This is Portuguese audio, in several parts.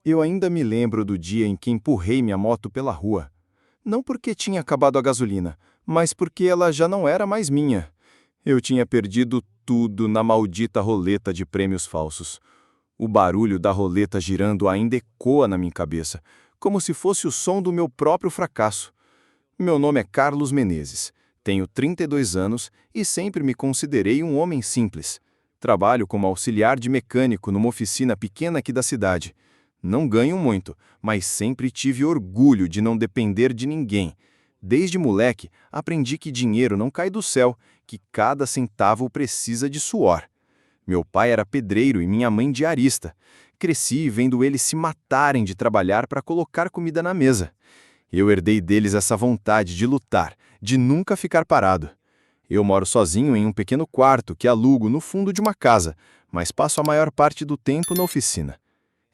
Eu ainda me lembro do dia em que empurrei minha moto pela rua. Não porque tinha acabado a gasolina, mas porque ela já não era mais minha. Eu tinha perdido tudo na maldita roleta de prêmios falsos. O barulho da roleta girando ainda ecoa na minha cabeça, como se fosse o som do meu próprio fracasso. Meu nome é Carlos Menezes, tenho 32 anos e sempre me considerei um homem simples. Trabalho como auxiliar de mecânico numa oficina pequena aqui da cidade. Não ganho muito, mas sempre tive orgulho de não depender de ninguém. Desde moleque, aprendi que dinheiro não cai do céu, que cada centavo precisa de suor. Meu pai era pedreiro e minha mãe diarista. Cresci vendo eles se matarem de trabalhar para colocar comida na mesa. Eu herdei deles essa vontade de lutar, de nunca ficar parado. Eu moro sozinho em um pequeno quarto que alugo no fundo de uma casa, mas passo a maior parte do tempo na oficina.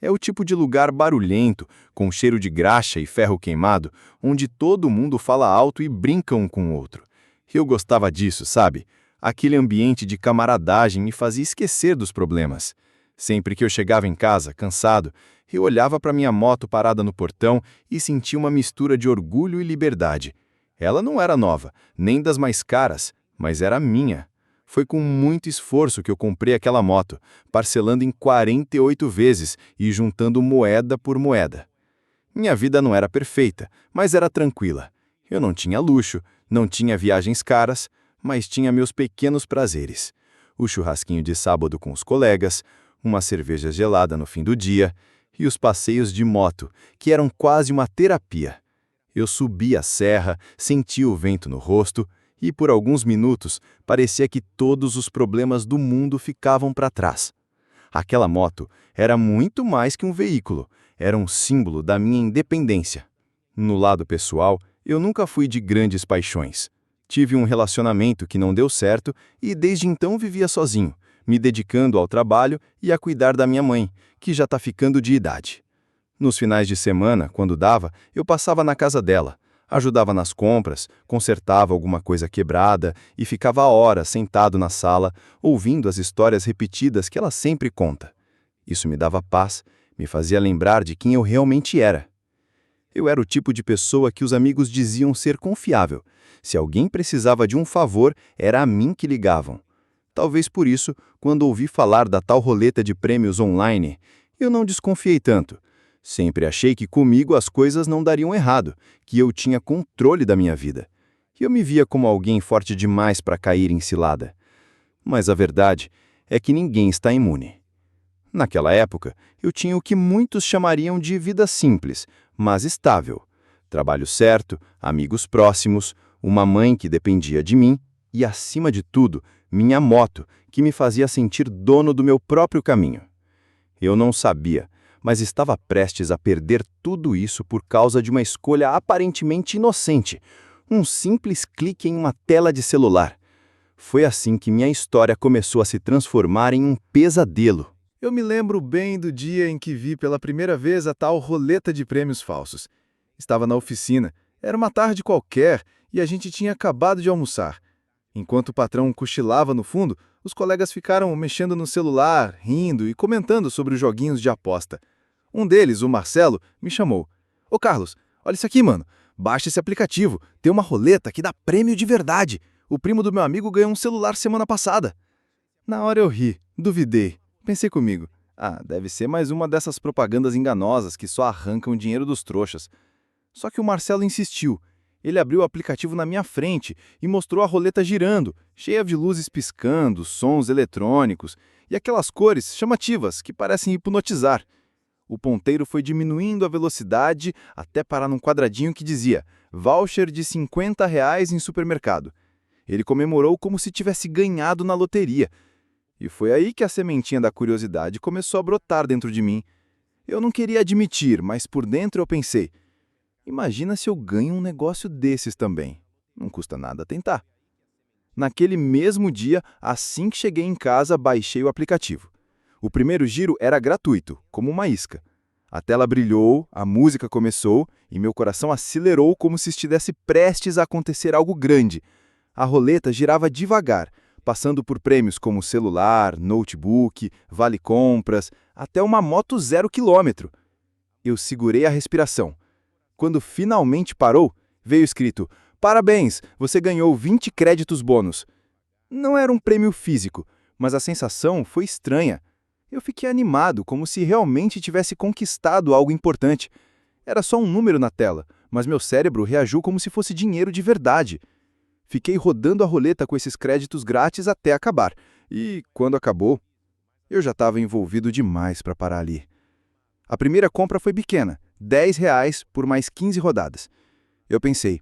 É o tipo de lugar barulhento, com cheiro de graxa e ferro queimado, onde todo mundo fala alto e brinca um com o outro. Eu gostava disso, sabe? Aquele ambiente de camaradagem me fazia esquecer dos problemas. Sempre que eu chegava em casa, cansado, eu olhava para minha moto parada no portão e sentia uma mistura de orgulho e liberdade. Ela não era nova, nem das mais caras, mas era minha. Foi com muito esforço que eu comprei aquela moto, parcelando em 48 vezes e juntando moeda por moeda. Minha vida não era perfeita, mas era tranquila. Eu não tinha luxo, não tinha viagens caras, mas tinha meus pequenos prazeres. O churrasquinho de sábado com os colegas, uma cerveja gelada no fim do dia e os passeios de moto, que eram quase uma terapia. Eu subia a serra, sentia o vento no rosto e, por alguns minutos, parecia que todos os problemas do mundo ficavam para trás. Aquela moto era muito mais que um veículo, era um símbolo da minha independência. No lado pessoal, eu nunca fui de grandes paixões. Tive um relacionamento que não deu certo e desde então vivia sozinho, me dedicando ao trabalho e a cuidar da minha mãe, que já está ficando de idade. Nos finais de semana, quando dava, eu passava na casa dela, ajudava nas compras, consertava alguma coisa quebrada e ficava horas sentado na sala, ouvindo as histórias repetidas que ela sempre conta. Isso me dava paz, me fazia lembrar de quem eu realmente era. Eu era o tipo de pessoa que os amigos diziam ser confiável. Se alguém precisava de um favor, era a mim que ligavam. Talvez por isso, quando ouvi falar da tal roleta de prêmios online, eu não desconfiei tanto. Sempre achei que comigo as coisas não dariam errado, que eu tinha controle da minha vida. Eu me via como alguém forte demais para cair em cilada. Mas a verdade é que ninguém está imune. Naquela época, eu tinha o que muitos chamariam de vida simples, mas estável. Trabalho certo, amigos próximos, uma mãe que dependia de mim e, acima de tudo, minha moto, que me fazia sentir dono do meu próprio caminho. Eu não sabia, mas estava prestes a perder tudo isso por causa de uma escolha aparentemente inocente, um simples clique em uma tela de celular. Foi assim que minha história começou a se transformar em um pesadelo. Eu me lembro bem do dia em que vi pela primeira vez a tal roleta de prêmios falsos. Estava na oficina, era uma tarde qualquer e a gente tinha acabado de almoçar. Enquanto o patrão cochilava no fundo, os colegas ficaram mexendo no celular, rindo e comentando sobre os joguinhos de aposta. Um deles, o Marcelo, me chamou. Ô Carlos, olha isso aqui, mano. Baixa esse aplicativo, tem uma roleta que dá prêmio de verdade. O primo do meu amigo ganhou um celular semana passada. Na hora eu ri, duvidei. Pensei comigo, deve ser mais uma dessas propagandas enganosas que só arrancam dinheiro dos trouxas. Só que o Marcelo insistiu. Ele abriu o aplicativo na minha frente e mostrou a roleta girando, cheia de luzes piscando, sons eletrônicos e aquelas cores chamativas que parecem hipnotizar. O ponteiro foi diminuindo a velocidade até parar num quadradinho que dizia voucher de R$ 50 em supermercado. Ele comemorou como se tivesse ganhado na loteria. E foi aí que a sementinha da curiosidade começou a brotar dentro de mim. Eu não queria admitir, mas por dentro eu pensei, imagina se eu ganho um negócio desses também. Não custa nada tentar. Naquele mesmo dia, assim que cheguei em casa, baixei o aplicativo. O primeiro giro era gratuito, como uma isca. A tela brilhou, a música começou e meu coração acelerou como se estivesse prestes a acontecer algo grande. A roleta girava devagar, passando por prêmios como celular, notebook, vale compras, até uma moto 0 km. Eu segurei a respiração. Quando finalmente parou, veio escrito: "Parabéns, você ganhou 20 créditos bônus." Não era um prêmio físico, mas a sensação foi estranha. Eu fiquei animado, como se realmente tivesse conquistado algo importante. Era só um número na tela, mas meu cérebro reagiu como se fosse dinheiro de verdade. Fiquei rodando a roleta com esses créditos grátis até acabar. E, quando acabou, eu já estava envolvido demais para parar ali. A primeira compra foi pequena, R$ 10 por mais 15 rodadas. Eu pensei,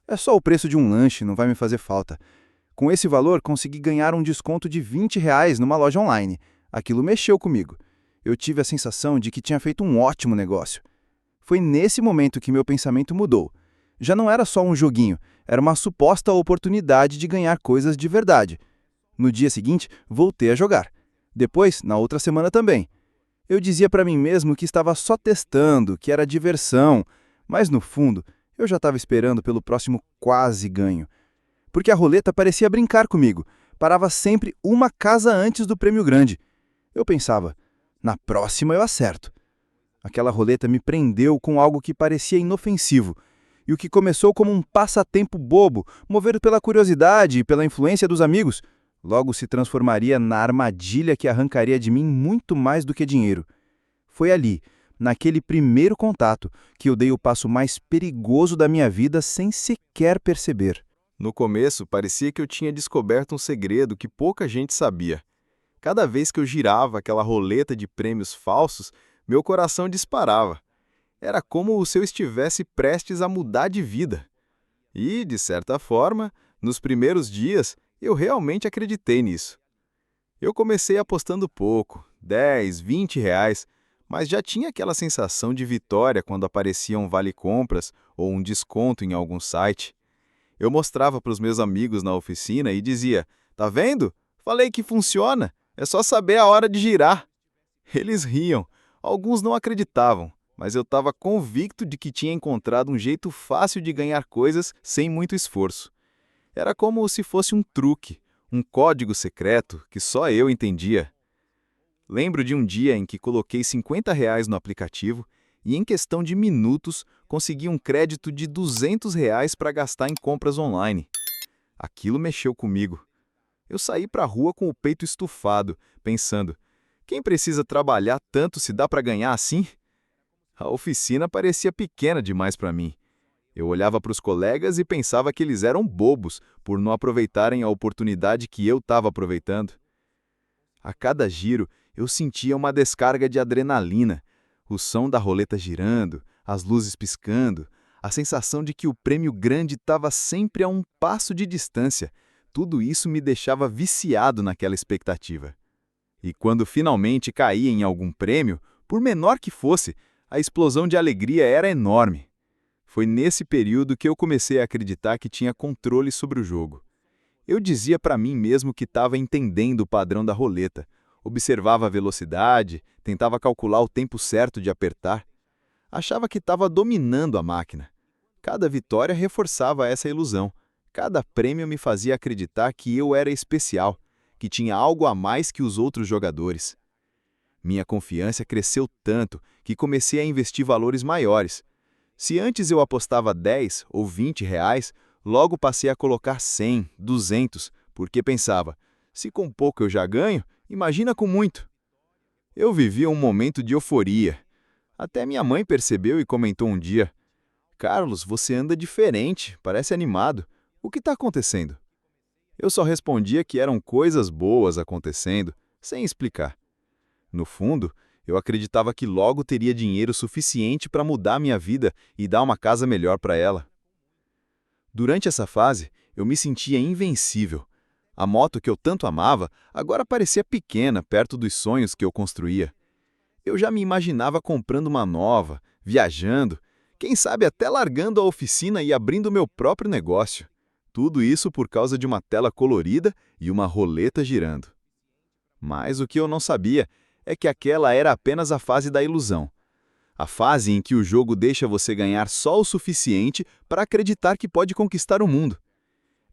é só o preço de um lanche, não vai me fazer falta. Com esse valor, consegui ganhar um desconto de R$ 20 numa loja online. Aquilo mexeu comigo. Eu tive a sensação de que tinha feito um ótimo negócio. Foi nesse momento que meu pensamento mudou. Já não era só um joguinho, era uma suposta oportunidade de ganhar coisas de verdade. No dia seguinte, voltei a jogar. Depois, na outra semana também. Eu dizia para mim mesmo que estava só testando, que era diversão, mas no fundo, eu já estava esperando pelo próximo quase ganho. Porque a roleta parecia brincar comigo, parava sempre uma casa antes do prêmio grande. Eu pensava, na próxima eu acerto. Aquela roleta me prendeu com algo que parecia inofensivo, e o que começou como um passatempo bobo, movido pela curiosidade e pela influência dos amigos, logo se transformaria na armadilha que arrancaria de mim muito mais do que dinheiro. Foi ali, naquele primeiro contato, que eu dei o passo mais perigoso da minha vida sem sequer perceber. No começo, parecia que eu tinha descoberto um segredo que pouca gente sabia. Cada vez que eu girava aquela roleta de prêmios falsos, meu coração disparava. Era como se eu estivesse prestes a mudar de vida. E, de certa forma, nos primeiros dias, eu realmente acreditei nisso. Eu comecei apostando pouco, 10, 20 reais, mas já tinha aquela sensação de vitória quando aparecia um vale-compras ou um desconto em algum site. Eu mostrava para os meus amigos na oficina e dizia, "Tá vendo? Falei que funciona, é só saber a hora de girar." Eles riam, alguns não acreditavam, mas eu estava convicto de que tinha encontrado um jeito fácil de ganhar coisas sem muito esforço. Era como se fosse um truque, um código secreto que só eu entendia. Lembro de um dia em que coloquei R$ 50 no aplicativo e, em questão de minutos, consegui um crédito de R$ 200 para gastar em compras online. Aquilo mexeu comigo. Eu saí para a rua com o peito estufado, pensando, quem precisa trabalhar tanto se dá para ganhar assim? A oficina parecia pequena demais para mim. Eu olhava para os colegas e pensava que eles eram bobos por não aproveitarem a oportunidade que eu estava aproveitando. A cada giro, eu sentia uma descarga de adrenalina, o som da roleta girando, as luzes piscando, a sensação de que o prêmio grande estava sempre a um passo de distância. Tudo isso me deixava viciado naquela expectativa. E quando finalmente caía em algum prêmio, por menor que fosse, a explosão de alegria era enorme. Foi nesse período que eu comecei a acreditar que tinha controle sobre o jogo. Eu dizia para mim mesmo que estava entendendo o padrão da roleta, observava a velocidade, tentava calcular o tempo certo de apertar. Achava que estava dominando a máquina. Cada vitória reforçava essa ilusão. Cada prêmio me fazia acreditar que eu era especial, que tinha algo a mais que os outros jogadores. Minha confiança cresceu tanto que comecei a investir valores maiores. Se antes eu apostava 10 ou 20 reais, logo passei a colocar 100, 200, porque pensava, se com pouco eu já ganho, imagina com muito. Eu vivia um momento de euforia. Até minha mãe percebeu e comentou um dia, "Carlos, você anda diferente, parece animado. O que está acontecendo?" Eu só respondia que eram coisas boas acontecendo, sem explicar. No fundo, eu acreditava que logo teria dinheiro suficiente para mudar minha vida e dar uma casa melhor para ela. Durante essa fase, eu me sentia invencível. A moto que eu tanto amava agora parecia pequena perto dos sonhos que eu construía. Eu já me imaginava comprando uma nova, viajando, quem sabe até largando a oficina e abrindo meu próprio negócio. Tudo isso por causa de uma tela colorida e uma roleta girando. Mas o que eu não sabia é que aquela era apenas a fase da ilusão. A fase em que o jogo deixa você ganhar só o suficiente para acreditar que pode conquistar o mundo.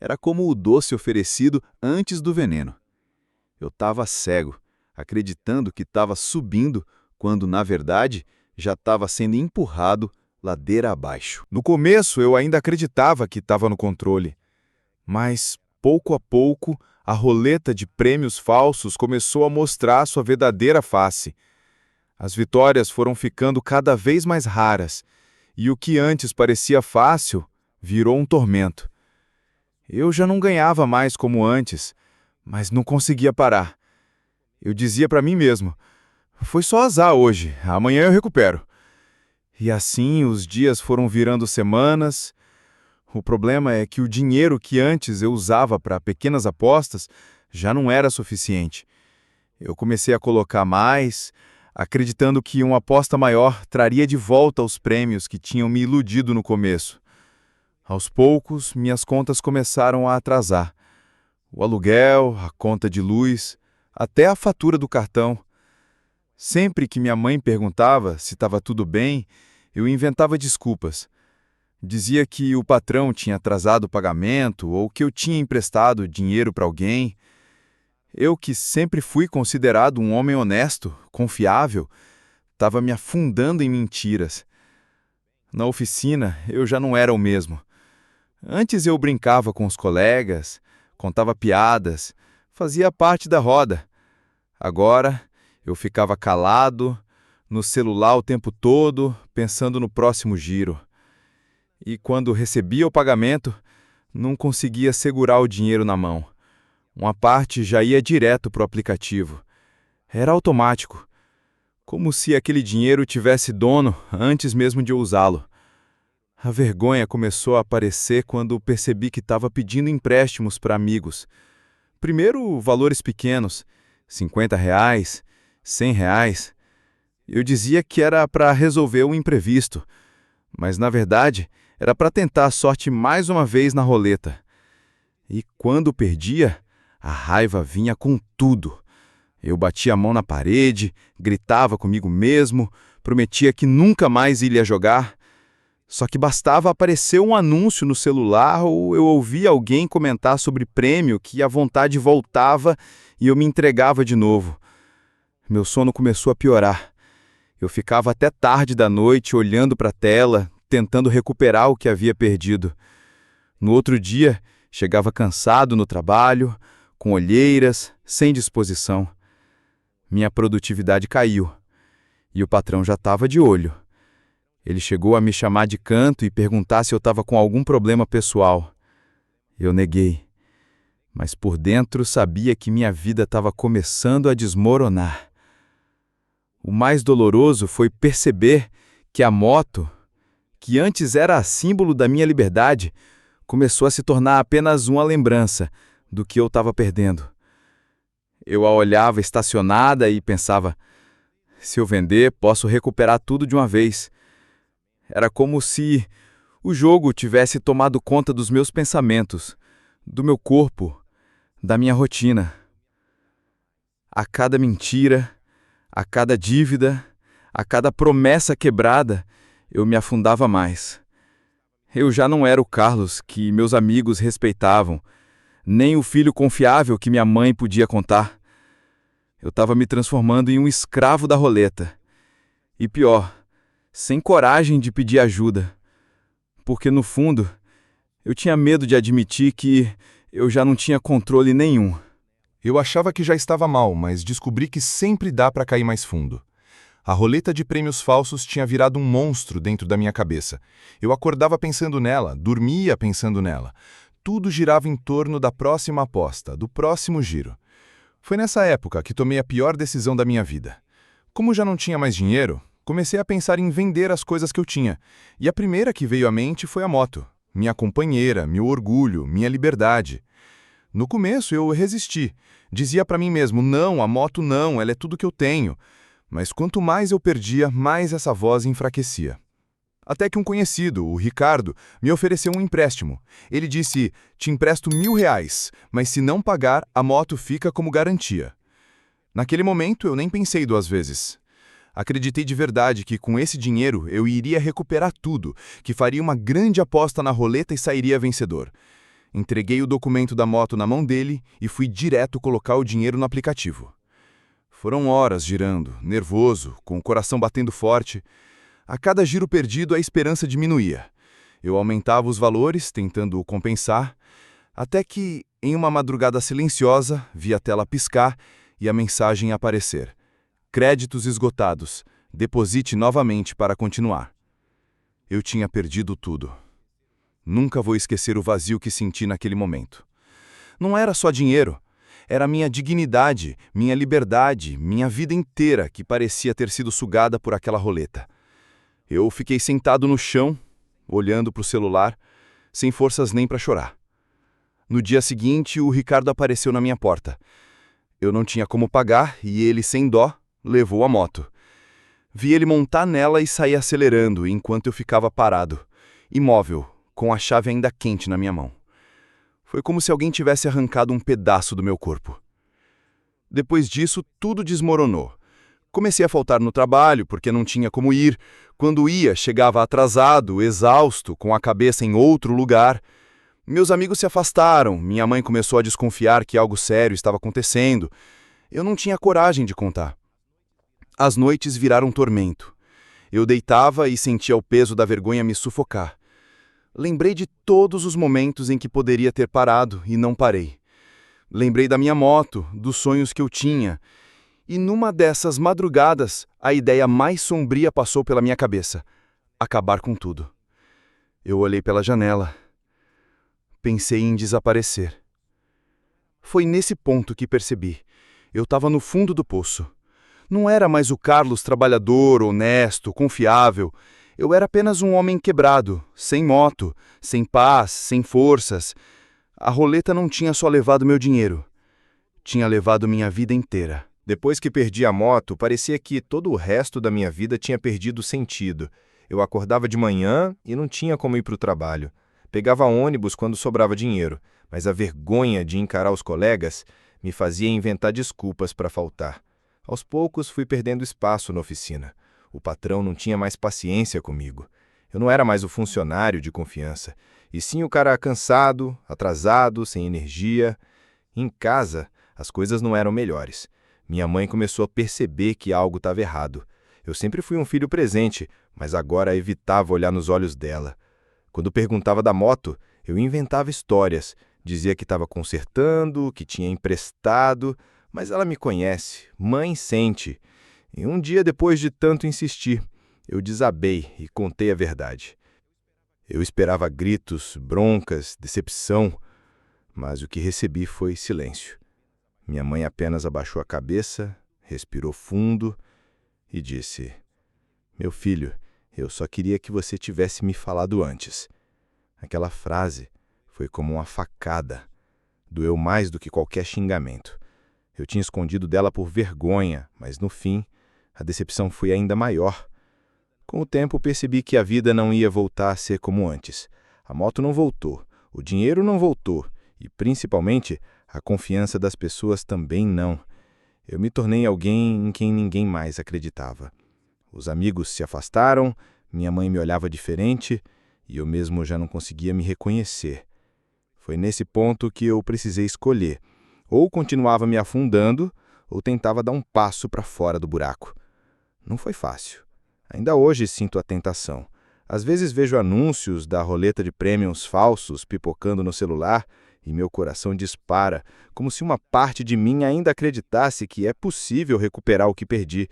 Era como o doce oferecido antes do veneno. Eu estava cego, acreditando que estava subindo, quando, na verdade, já estava sendo empurrado ladeira abaixo. No começo, eu ainda acreditava que estava no controle. Mas, pouco a pouco, a roleta de prêmios falsos começou a mostrar sua verdadeira face. As vitórias foram ficando cada vez mais raras, e o que antes parecia fácil virou um tormento. Eu já não ganhava mais como antes, mas não conseguia parar. Eu dizia para mim mesmo: foi só azar hoje, amanhã eu recupero. E assim os dias foram virando semanas. O problema é que o dinheiro que antes eu usava para pequenas apostas já não era suficiente. Eu comecei a colocar mais, acreditando que uma aposta maior traria de volta os prêmios que tinham me iludido no começo. Aos poucos, minhas contas começaram a atrasar. O aluguel, a conta de luz, até a fatura do cartão. Sempre que minha mãe perguntava se estava tudo bem, eu inventava desculpas. Dizia que o patrão tinha atrasado o pagamento ou que eu tinha emprestado dinheiro para alguém. Eu, que sempre fui considerado um homem honesto, confiável, estava me afundando em mentiras. Na oficina, eu já não era o mesmo. Antes eu brincava com os colegas, contava piadas, fazia parte da roda. Agora, eu ficava calado, no celular o tempo todo, pensando no próximo giro. E quando recebia o pagamento, não conseguia segurar o dinheiro na mão. Uma parte já ia direto para o aplicativo. Era automático, como se aquele dinheiro tivesse dono antes mesmo de eu usá-lo. A vergonha começou a aparecer quando percebi que estava pedindo empréstimos para amigos. Primeiro, valores pequenos, R$ 50, R$ 100. Eu dizia que era para resolver um imprevisto, mas na verdade era para tentar a sorte mais uma vez na roleta. E quando perdia, a raiva vinha com tudo. Eu batia a mão na parede, gritava comigo mesmo, prometia que nunca mais iria jogar. Só que bastava aparecer um anúncio no celular ou eu ouvia alguém comentar sobre prêmio que a vontade voltava e eu me entregava de novo. Meu sono começou a piorar. Eu ficava até tarde da noite olhando para a tela, tentando recuperar o que havia perdido. No outro dia, chegava cansado no trabalho, com olheiras, sem disposição. Minha produtividade caiu e o patrão já estava de olho. Ele chegou a me chamar de canto e perguntar se eu estava com algum problema pessoal. Eu neguei, mas por dentro sabia que minha vida estava começando a desmoronar. O mais doloroso foi perceber que a moto, que antes era símbolo da minha liberdade, começou a se tornar apenas uma lembrança do que eu estava perdendo. Eu a olhava estacionada e pensava: se eu vender, posso recuperar tudo de uma vez. Era como se o jogo tivesse tomado conta dos meus pensamentos, do meu corpo, da minha rotina. A cada mentira, a cada dívida, a cada promessa quebrada, eu me afundava mais. Eu já não era o Carlos que meus amigos respeitavam, nem o filho confiável que minha mãe podia contar. Eu estava me transformando em um escravo da roleta. E pior, sem coragem de pedir ajuda. Porque, no fundo, eu tinha medo de admitir que eu já não tinha controle nenhum. Eu achava que já estava mal, mas descobri que sempre dá para cair mais fundo. A roleta de prêmios falsos tinha virado um monstro dentro da minha cabeça. Eu acordava pensando nela, dormia pensando nela. Tudo girava em torno da próxima aposta, do próximo giro. Foi nessa época que tomei a pior decisão da minha vida. Como já não tinha mais dinheiro, comecei a pensar em vender as coisas que eu tinha. E a primeira que veio à mente foi a moto. Minha companheira, meu orgulho, minha liberdade. No começo eu resisti. Dizia para mim mesmo: não, a moto não, ela é tudo que eu tenho. Mas quanto mais eu perdia, mais essa voz enfraquecia. Até que um conhecido, o Ricardo, me ofereceu um empréstimo. Ele disse: te empresto R$ 1.000, mas se não pagar, a moto fica como garantia. Naquele momento eu nem pensei duas vezes. Acreditei de verdade que com esse dinheiro eu iria recuperar tudo, que faria uma grande aposta na roleta e sairia vencedor. Entreguei o documento da moto na mão dele e fui direto colocar o dinheiro no aplicativo. Foram horas girando, nervoso, com o coração batendo forte. A cada giro perdido, a esperança diminuía. Eu aumentava os valores, tentando o compensar, até que, em uma madrugada silenciosa, vi a tela piscar e a mensagem aparecer. Créditos esgotados. Deposite novamente para continuar. Eu tinha perdido tudo. Nunca vou esquecer o vazio que senti naquele momento. Não era só dinheiro. Era minha dignidade, minha liberdade, minha vida inteira que parecia ter sido sugada por aquela roleta. Eu fiquei sentado no chão, olhando para o celular, sem forças nem para chorar. No dia seguinte, o Ricardo apareceu na minha porta. Eu não tinha como pagar e ele, sem dó, levou a moto. Vi ele montar nela e sair acelerando enquanto eu ficava parado, imóvel, com a chave ainda quente na minha mão. Foi como se alguém tivesse arrancado um pedaço do meu corpo. Depois disso, tudo desmoronou. Comecei a faltar no trabalho porque não tinha como ir. Quando ia, chegava atrasado, exausto, com a cabeça em outro lugar. Meus amigos se afastaram, minha mãe começou a desconfiar que algo sério estava acontecendo. Eu não tinha coragem de contar. As noites viraram tormento. Eu deitava e sentia o peso da vergonha me sufocar. Lembrei de todos os momentos em que poderia ter parado e não parei. Lembrei da minha moto, dos sonhos que eu tinha. E numa dessas madrugadas, a ideia mais sombria passou pela minha cabeça: acabar com tudo. Eu olhei pela janela. Pensei em desaparecer. Foi nesse ponto que percebi. Eu estava no fundo do poço. Não era mais o Carlos trabalhador, honesto, confiável. Eu era apenas um homem quebrado, sem moto, sem paz, sem forças. A roleta não tinha só levado meu dinheiro. Tinha levado minha vida inteira. Depois que perdi a moto, parecia que todo o resto da minha vida tinha perdido sentido. Eu acordava de manhã e não tinha como ir para o trabalho. Pegava ônibus quando sobrava dinheiro, mas a vergonha de encarar os colegas me fazia inventar desculpas para faltar. Aos poucos fui perdendo espaço na oficina. O patrão não tinha mais paciência comigo. Eu não era mais o funcionário de confiança, e sim o cara cansado, atrasado, sem energia. Em casa, as coisas não eram melhores. Minha mãe começou a perceber que algo estava errado. Eu sempre fui um filho presente, mas agora evitava olhar nos olhos dela. Quando perguntava da moto, eu inventava histórias. Dizia que estava consertando, que tinha emprestado, mas ela me conhece, mãe sente. E um dia, depois de tanto insistir, eu desabei e contei a verdade. Eu esperava gritos, broncas, decepção, mas o que recebi foi silêncio. Minha mãe apenas abaixou a cabeça, respirou fundo e disse: "Meu filho, eu só queria que você tivesse me falado antes." Aquela frase foi como uma facada. Doeu mais do que qualquer xingamento. Eu tinha escondido dela por vergonha, mas no fim, a decepção foi ainda maior. Com o tempo, percebi que a vida não ia voltar a ser como antes. A moto não voltou, o dinheiro não voltou e, principalmente, a confiança das pessoas também não. Eu me tornei alguém em quem ninguém mais acreditava. Os amigos se afastaram, minha mãe me olhava diferente e eu mesmo já não conseguia me reconhecer. Foi nesse ponto que eu precisei escolher. Ou continuava me afundando, ou tentava dar um passo para fora do buraco. Não foi fácil. Ainda hoje sinto a tentação. Às vezes vejo anúncios da roleta de prêmios falsos pipocando no celular e meu coração dispara, como se uma parte de mim ainda acreditasse que é possível recuperar o que perdi.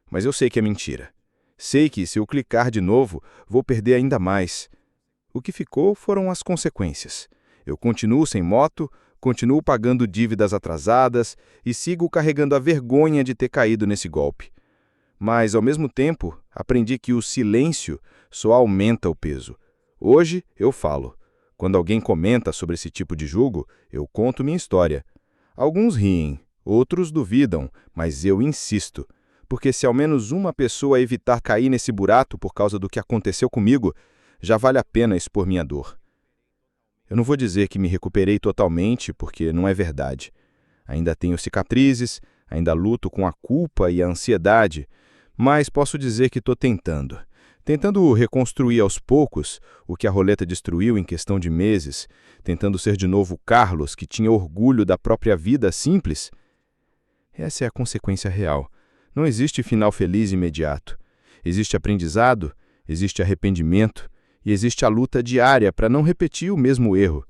Mas eu sei que é mentira. Sei que, se eu clicar de novo, vou perder ainda mais. O que ficou foram as consequências. Eu continuo sem moto, continuo pagando dívidas atrasadas e sigo carregando a vergonha de ter caído nesse golpe. Mas, ao mesmo tempo, aprendi que o silêncio só aumenta o peso. Hoje, eu falo. Quando alguém comenta sobre esse tipo de julgo, eu conto minha história. Alguns riem, outros duvidam, mas eu insisto. Porque se ao menos uma pessoa evitar cair nesse buraco por causa do que aconteceu comigo, já vale a pena expor minha dor. Eu não vou dizer que me recuperei totalmente, porque não é verdade. Ainda tenho cicatrizes, ainda luto com a culpa e a ansiedade, mas posso dizer que estou tentando. Tentando reconstruir aos poucos o que a roleta destruiu em questão de meses, tentando ser de novo o Carlos que tinha orgulho da própria vida simples. Essa é a consequência real. Não existe final feliz imediato. Existe aprendizado, existe arrependimento e existe a luta diária para não repetir o mesmo erro.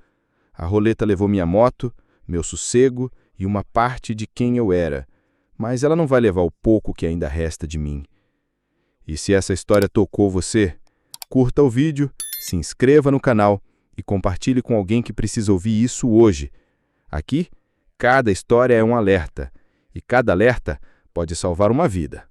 A roleta levou minha moto, meu sossego e uma parte de quem eu era, mas ela não vai levar o pouco que ainda resta de mim. E se essa história tocou você, curta o vídeo, se inscreva no canal e compartilhe com alguém que precisa ouvir isso hoje. Aqui, cada história é um alerta, e cada alerta pode salvar uma vida.